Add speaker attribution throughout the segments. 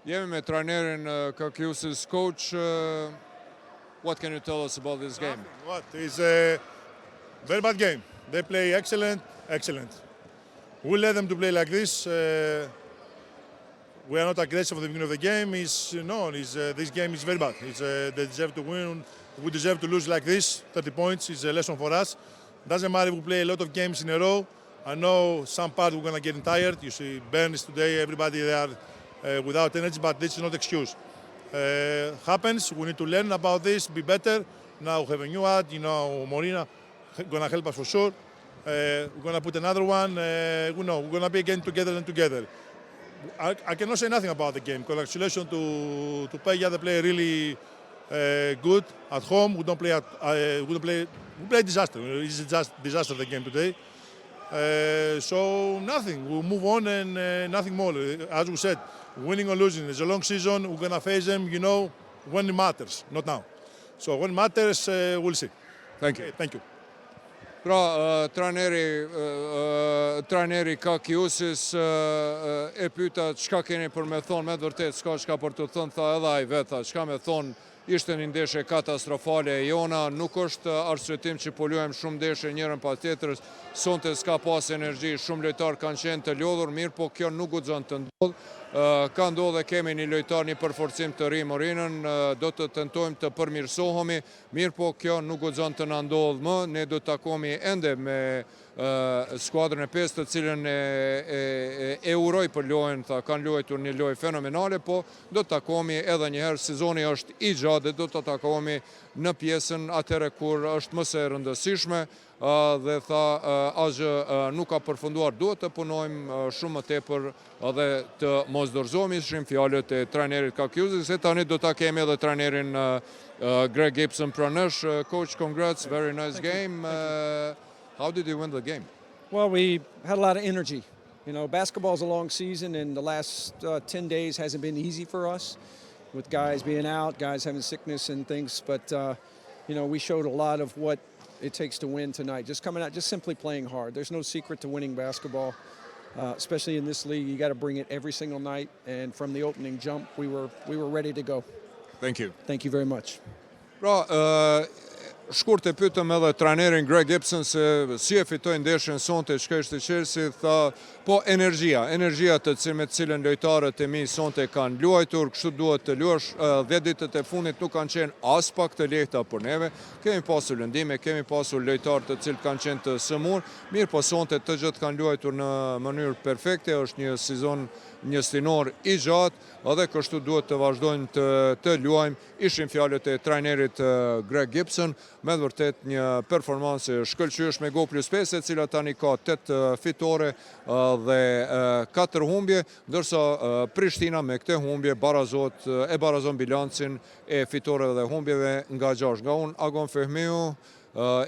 Speaker 1: Jemi me trajnerin Kakiusis. Coach, what can you tell us about this game?
Speaker 2: What? It's a very bad game. They play excellent. We let them to play like this. We are not aggressive at the beginning of the game. This game is very bad. They deserve to win. We deserve to lose like this. 30 points is a lesson for us. Doesn't matter if we play a lot of games in a row. I know some part we're going to get tired. You see Burns today, everybody there without energy, but this is not an excuse. Happens, we need to learn about this, be better. Now we have a new ad, Morina going to help us for sure. We're going to put another one. We're going to be again together. I cannot say nothing about the game. Congratulations to Peja. They play really good at home. We play disaster. It's just disaster the game today. So nothing. We'll move on and nothing more. As we said, winning or losing is a long season. We're going to face them, when it matters, not now. So when it matters, we'll see.
Speaker 1: Thank you.
Speaker 2: Okay, thank you.
Speaker 1: Pra, trajneri Kakiusis e pyeta çka keni për me thonë, me vërtet s'ka çka për të thënë, tha edhe ai vetë, çka me thonë, ishte një ndeshje katastrofale e jona, nuk është arsyetim që po luajmë shumë ndeshje njërën pas tjetrës, sonte s'ka pas energji, shumë lojtarë kanë qenë të lodhur, mirë po kjo nuk guxon të ndodhë. Ka ndodhë dhe kemi një lojtar, një përforcim të ri Morinën, do të tentojmë të përmirësohemi, mirë po kjo nuk guxon të na ndodhë më, ne do të takohemi ende me skuadrën e 5 të cilën e uroj për lojën, kanë luajtur një lojë fenomenale, po do të takohemi edhe njëherë, sezoni është i gjatë dhe do të takohemi në pjesën atëre kur është më së rëndësishme, dhe tha asgjë nuk ka përfunduar, duhet të punojmë shumë më tepër dhe të mos dorëzohemi, ishin fjalët e trajnerit Kakiusis, se tani do ta kemi edhe trajnerin Greg Gibson pranesh. Coach, congrats, very nice game. How did you win the game?
Speaker 3: Well, we had a lot of energy. Basketball's a long season, and the last 10 days hasn't been easy for us with guys being out, guys having sickness and things. But, we showed a lot of what it takes to win tonight. Just coming out, just simply playing hard. There's no secret to winning basketball, especially in this league. You got to bring it every single night. And from the opening jump, we were ready to go.
Speaker 1: Thank you.
Speaker 3: Thank you very much.
Speaker 1: Pra, shkurt e pyetëm edhe trajnerin Greg Gibson se si e fitoi ndeshjen sonte, çka ishte qelsi, tha, po energjia me të cilën lojtarët e mi sonte kanë luajtur, kështu duhet të luash, 10 ditët e fundit nuk kanë qenë as pak të lehta për neve, kemi pasur lëndime, kemi pasur lojtarë të cilët kanë qenë të sëmur, mirë po sonte të gjithë kanë luajtur në mënyrë perfekte, është një sezon një stinor i gjatë, edhe kështu duhet të vazhdojmë të luajmë, ishin fjalët e trajnerit Greg Gibson, me vërtet një performansë shkëlqyeshme, Go+5, e cila tani ka 8 fitore dhe 4 humbje, ndërsa Prishtina me këte humbje barazon bilancin e fitoreve dhe humbjeve nga 6. Nga unë, Agon Fehmiu,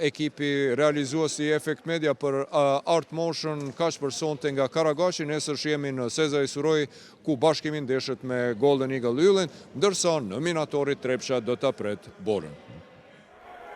Speaker 1: ekipi realizues i Effect Media për Art Motion, kaq për sonte nga Karagashi, nesër jemi në Sezar Suroj, ku bashkimi ndeshet me Golden Eagle Yllin, ndërsa nominatori Trepsha do ta pret Borën.